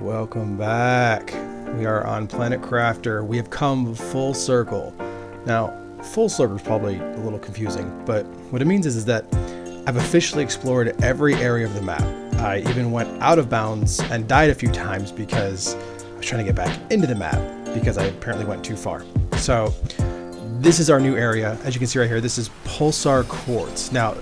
Welcome back. We are on Planet Crafter. We have come full circle. Now, full circle is probably a little confusing, but what it means is that I've officially explored every area of the map. I even went out of bounds and died a few times because I was trying to get back into the map because I apparently went too far. So this is our new area. As you can see right here, this is Pulsar Quartz. Now,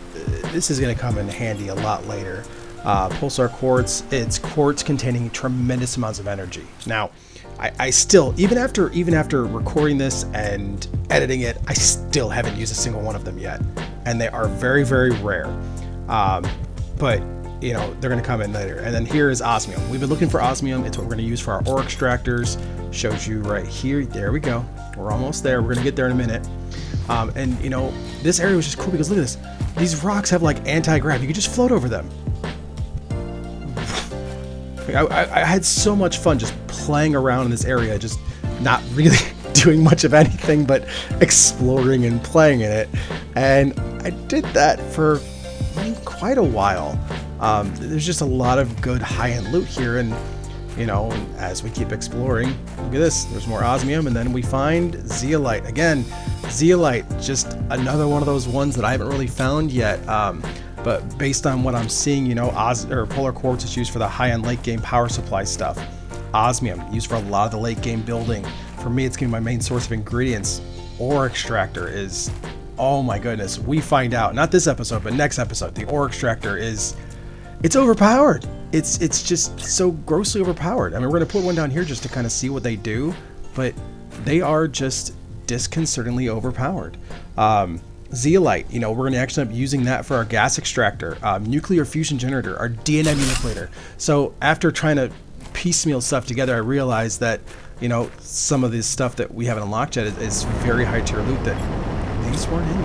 this is going to come in handy a lot later. Pulsar Quartz, it's quartz containing tremendous amounts of energy. Now, I still, even after recording this and editing it, I still haven't used a single one of them yet. And they are very, very rare. But, you know, they're going to come in later. And then here is osmium. We've been looking for osmium. It's what we're going to use for our ore extractors. Shows you right here. There we go. We're almost there. We're going to get there in a minute. And, you know, this area was just cool because look at this. These rocks have like anti-grav. You can just float over them. I had so much fun just playing around in this area, just not really doing much of anything but exploring and playing in it. And I did that for quite a while. There's just a lot of good high-end loot here, and you know, as we keep exploring, look at this, there's more osmium, and then we find zeolite. Again, zeolite, just another one of those ones that I haven't really found yet. But based on what I'm seeing, you know, polar quartz is used for the high-end late game power supply stuff. Osmium, used for a lot of the late game building. For me, it's going to be my main source of ingredients. Ore extractor is, oh my goodness, we find out, not this episode, but next episode, the ore extractor is, it's overpowered. It's just so grossly overpowered. I mean, we're going to put one down here just to kind of see what they do, but they are just disconcertingly overpowered. Zeolite, you know, we're going to actually end up using that for our gas extractor, nuclear fusion generator, our DNA manipulator. So after trying to piecemeal stuff together, I realized that, you know, some of this stuff that we haven't unlocked yet is very high tier loot that these weren't in.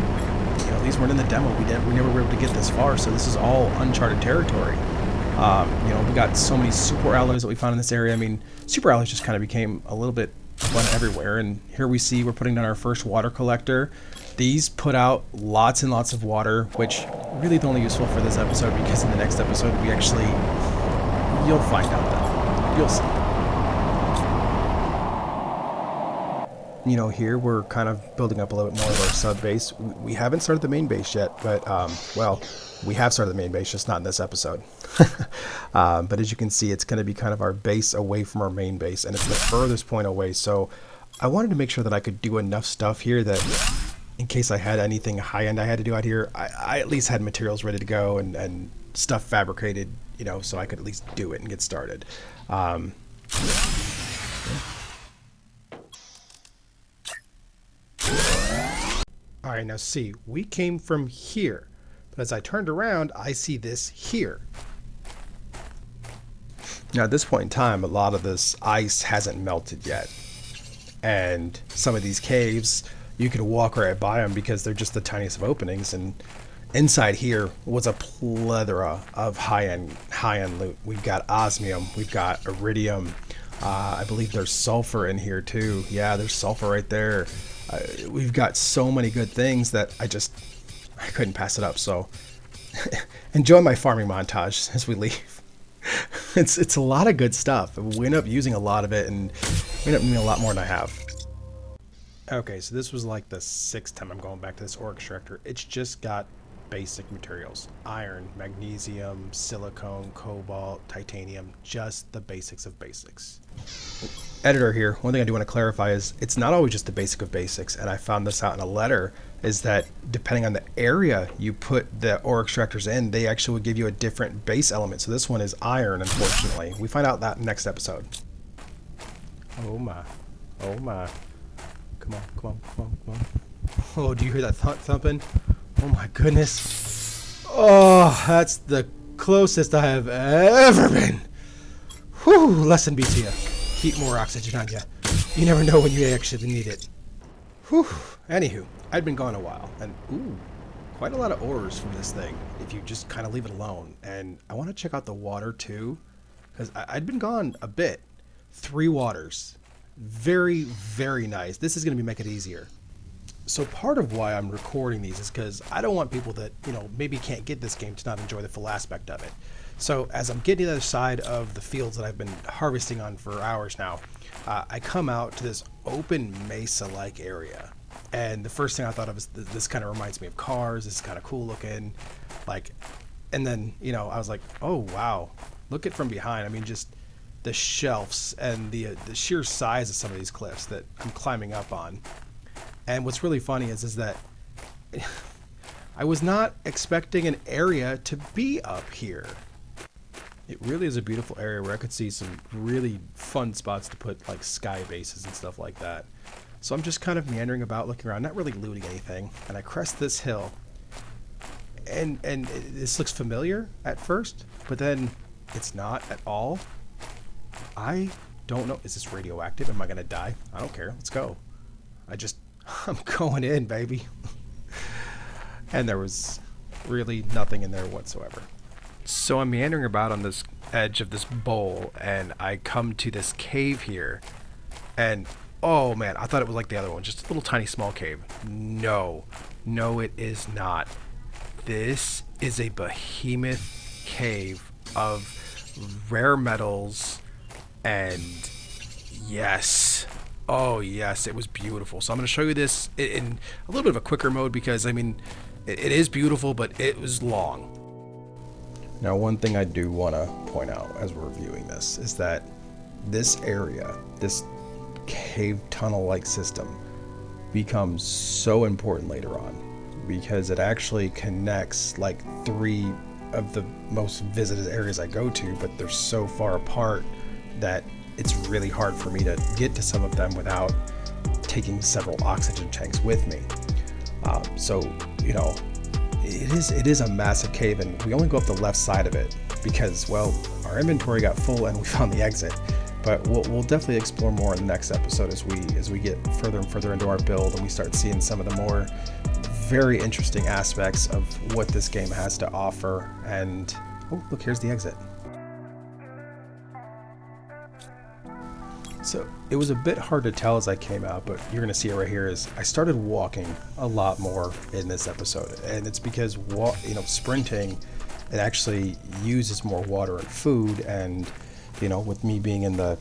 You know, these weren't in the demo. We never were able to get this far, so this is all uncharted territory. You know, we got so many super alloys that we found in this area. I mean, super alloys just kind of became a little bit fun everywhere. And here we see we're putting down our first water collector. These put out lots and lots of water, which really is only useful for this episode because in the next episode we actually, you'll find out that. You'll see. You know, here we're kind of building up a little bit more of our sub base. We haven't started the main base yet, but well, we have started the main base, just not in this episode. But as you can see, it's going to be kind of our base away from our main base, and it's the furthest point away. So I wanted to make sure that I could do enough stuff here that in case I had anything high-end I had to do out here, I at least had materials ready to go and stuff fabricated, you know, so I could at least do it and get started. All right, now see, we came from here, but as I turned around, I see this here. Now at this point in time, a lot of this ice hasn't melted yet, and some of these caves, you could walk right by them because they're just the tiniest of openings, and inside here was a plethora of high-end loot. We've got osmium, we've got iridium, I believe there's sulfur in here too. Yeah, there's sulfur right there. We've got so many good things that I couldn't pass it up. So enjoy my farming montage as we leave. It's a lot of good stuff. We end up using a lot of it, and we end up using a lot more than I have. Okay, so this was like the 6th time I'm going back to this ore extractor. It's just got basic materials. Iron, magnesium, silicone, cobalt, titanium, just the basics of basics. Editor here, one thing I do want to clarify is it's not always just the basic of basics, and I found this out in a letter, is that depending on the area you put the ore extractors in, they actually would give you a different base element. So this one is iron, unfortunately. We find out that next episode. Oh my. Oh my. Come on, come on, come on, come on. Oh, do you hear that thumping? Oh my goodness. Oh, that's the closest I have ever been. Whew, lesson BTF. Keep more oxygen on you. You never know when you actually need it. Whew. Anywho, I'd been gone a while, and ooh, quite a lot of ores from this thing if you just kind of leave it alone. And I want to check out the water too, because I'd been gone a bit. 3 waters. Very, very nice. This is going to make it easier. So part of why I'm recording these is because I don't want people that, you know, maybe can't get this game to not enjoy the full aspect of it. So as I'm getting to the other side of the fields that I've been harvesting on for hours now, I come out to this open mesa-like area. And the first thing I thought of is this kind of reminds me of Cars. This is kind of cool looking. Like, and then, I was like, oh, wow. Look at from behind. I mean, just the shelves and the sheer size of some of these cliffs that I'm climbing up on. And what's really funny is that I was not expecting an area to be up here. It really is a beautiful area where I could see some really fun spots to put like sky bases and stuff like that. So I'm just kind of meandering about, looking around, not really looting anything. And I crest this hill. And this looks familiar at first, but then it's not at all. I don't know. Is this radioactive? Am I going to die? I don't care. Let's go. I'm going in, baby. And there was really nothing in there whatsoever. So I'm meandering about on this edge of this bowl, and I come to this cave here. And, oh man, I thought it was like the other one, just a little tiny small cave. No, it is not. This is a behemoth cave of rare metals, and yes. Oh yes, it was beautiful. So I'm going to show you this in a little bit of a quicker mode because, I mean, it is beautiful, but it was long. Now, one thing I do want to point out as we're reviewing this is that this area, this cave tunnel-like system, becomes so important later on because it actually connects like 3 of the most visited areas I go to, but they're so far apart that it's really hard for me to get to some of them without taking several oxygen tanks with me. So, it is a massive cave, and we only go up the left side of it because, well, our inventory got full and we found the exit. But we'll definitely explore more in the next episode as we get further and further into our build and we start seeing some of the more very interesting aspects of what this game has to offer. And oh, look, here's the exit. So it was a bit hard to tell as I came out, but you're going to see it right here is I started walking a lot more in this episode. And it's because, sprinting, it actually uses more water and food. And, with me being in the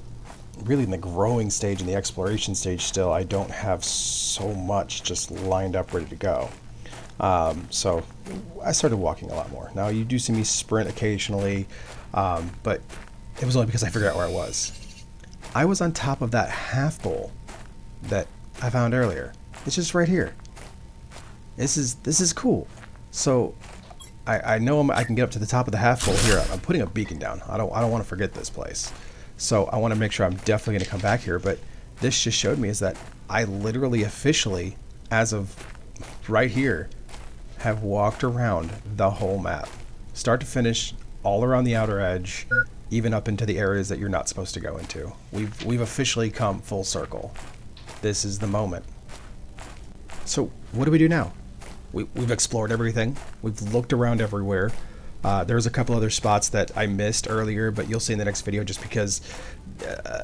growing stage and the exploration stage still, I don't have so much just lined up ready to go. So I started walking a lot more. Now you do see me sprint occasionally, but it was only because I figured out where I was. I was on top of that half bowl that I found earlier. It's just right here. This is cool. So I know I can get up to the top of the half bowl here. I'm putting a beacon down. I don't want to forget this place. So I want to make sure I'm definitely going to come back here. But this just showed me is that I literally officially, as of right here, have walked around the whole map, start to finish, all around the outer edge, even up into the areas that you're not supposed to go into. We've officially come full circle. This is the moment. So what do we do now? We've explored everything. We've looked around everywhere. There's a couple other spots that I missed earlier, but you'll see in the next video just because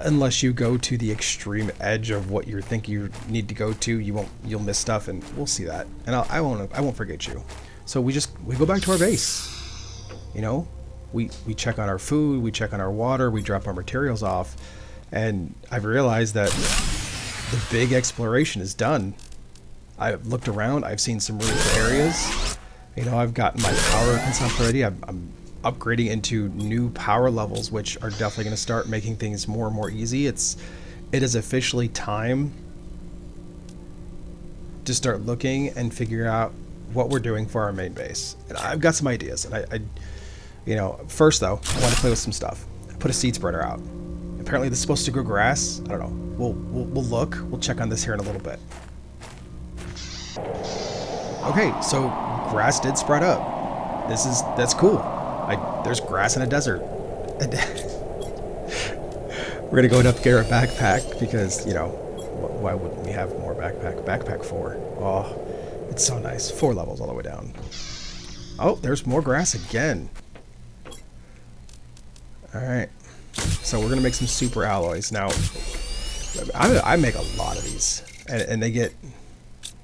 unless you go to the extreme edge of what you think you need to go to, you'll miss stuff, and we'll see that. And I won't forget you. So we go back to our base. We check on our food, we check on our water, we drop our materials off, and I've realized that the big exploration is done. I've looked around, I've seen some really good areas. I've gotten my power consumption ready. I'm upgrading into new power levels, which are definitely going to start making things more and more easy. It is officially time to start looking and figure out what we're doing for our main base. And I've got some ideas, and first though, I want to play with some stuff. Put a seed spreader out. Apparently this is supposed to grow grass. I don't know. We'll look. We'll check on this here in a little bit. Okay, so grass did spread up. That's cool. There's grass in a desert. We're gonna go and upgrade our backpack because why wouldn't we have more backpack 4? Oh, it's so nice. 4 levels all the way down. Oh, there's more grass again. Alright, so we're going to make some super alloys. Now, I make a lot of these, and they get...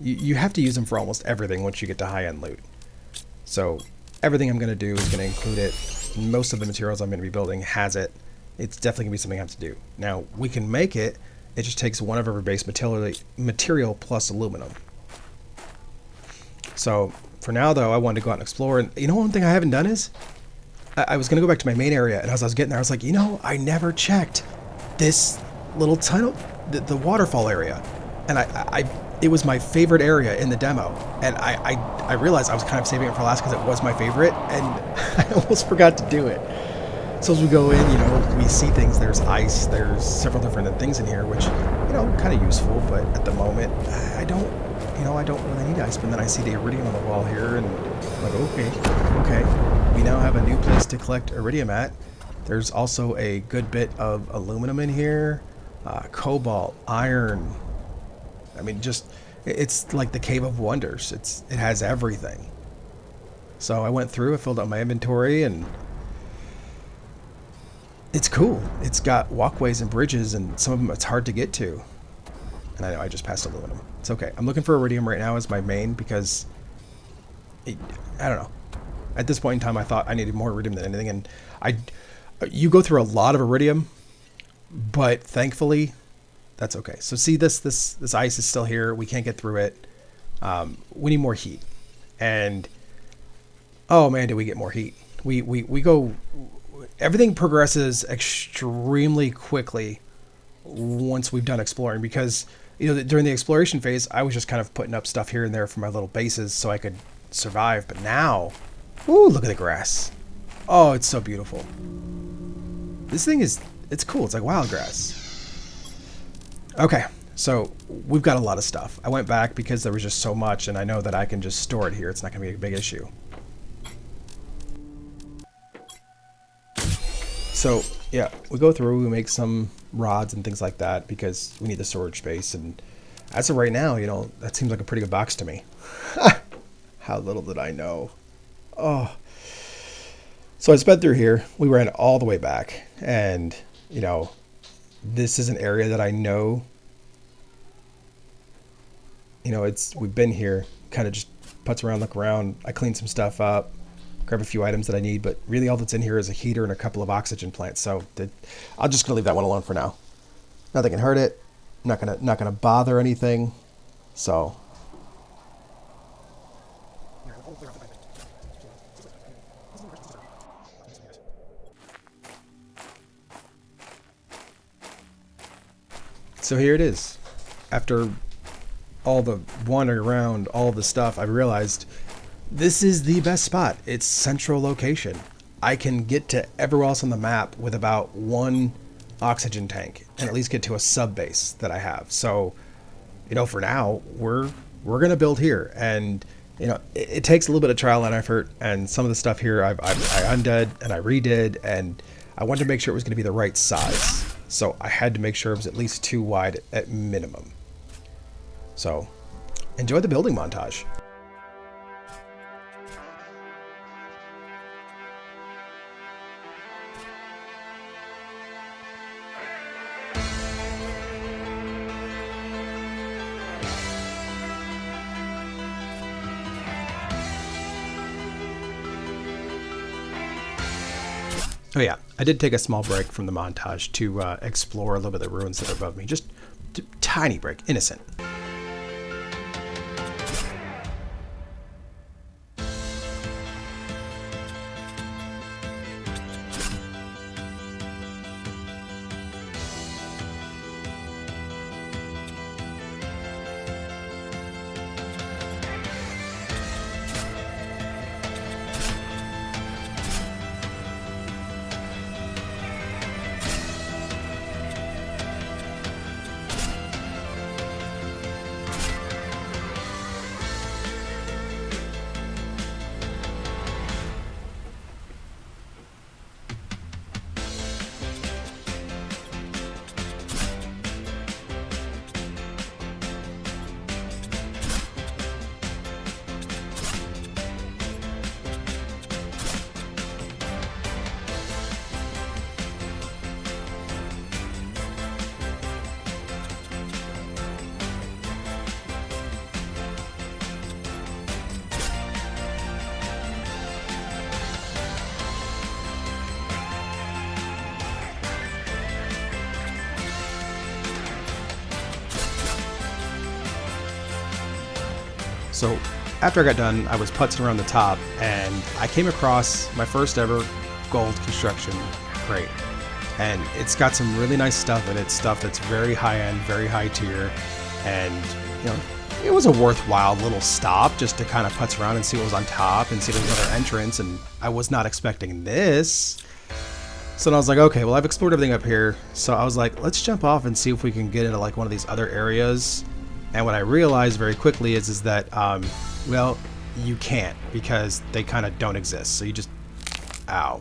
You have to use them for almost everything once you get to high-end loot. So, everything I'm going to do is going to include it most of the materials I'm going to be building has it. It's definitely going to be something I have to do. Now, we can make it. It just takes one of our base material plus aluminum. So, for now, though, I wanted to go out and explore. And you know, one thing I haven't done is, I was going to go back to my main area, and as I was getting there, I was like, you know, I never checked this little tunnel, the waterfall area. And it was my favorite area in the demo. And I realized I was kind of saving it for last because it was my favorite, and I almost forgot to do it. So as we go in, you know, we see things. There's ice. There's several different things in here, which, you know, kind of useful. But at the moment, I don't really need ice. But then I see the iridium on the wall here, and I'm like, okay. We now have a new place to collect iridium at. There's also a good bit of aluminum in here, cobalt, iron. I mean, it's like the Cave of Wonders. It has everything. So I went through, I filled out my inventory, and it's cool. It's got walkways and bridges, and some of them it's hard to get to. And I know I just passed aluminum. It's okay. I'm looking for iridium right now as my main because I don't know. At this point in time, I thought I needed more iridium than anything, and you go through a lot of iridium, but thankfully, that's okay. So see, this ice is still here. We can't get through it. We need more heat, and oh man, do we get more heat? We go. Everything progresses extremely quickly once we've done exploring, because you know, during the exploration phase, I was just kind of putting up stuff here and there for my little bases so I could survive. But now, ooh, look at the grass. Oh, it's so beautiful. This thing it's cool. It's like wild grass. Okay, so we've got a lot of stuff. I went back because there was just so much, and I know that I can just store it here. It's not going to be a big issue. So, yeah, we go through, we make some rods and things like that because we need the storage space. And as of right now, you know, that seems like a pretty good box to me. How little did I know? Oh. So I sped through here. We ran all the way back. And, you know, this is an area that I know. You know, we've been here, kind of just putz around, look around. I cleaned some stuff up. Grab a few items that I need, but really all that's in here is a heater and a couple of oxygen plants. So I'm just gonna leave that one alone for now. Nothing can hurt it. Not gonna bother anything. So here it is. After all the wandering around, all the stuff, I realized this is the best spot. It's central location. I can get to everywhere else on the map with about one oxygen tank and at least get to a sub base that I have. So, you know, for now, we're gonna build here, and you know, it takes a little bit of trial and effort. And some of the stuff here I undid and I redid, and I wanted to make sure it was gonna be the right size. So I had to make sure it was at least 2 wide at minimum. So enjoy the building montage. Oh yeah, I did take a small break from the montage to explore a little bit of the ruins that are above me. Just a tiny break, innocent. So after I got done, I was putzing around the top, and I came across my first ever gold construction crate. And it's got some really nice stuff in it, stuff that's very high end, very high tier, and you know, it was a worthwhile little stop just to kind of putz around and see what was on top and see if there was another entrance, and I was not expecting this. So then I was like, okay, well, I've explored everything up here, so I was like, let's jump off and see if we can get into like one of these other areas. And what I realized very quickly is that, well, you can't, because they kind of don't exist. So you just, ow.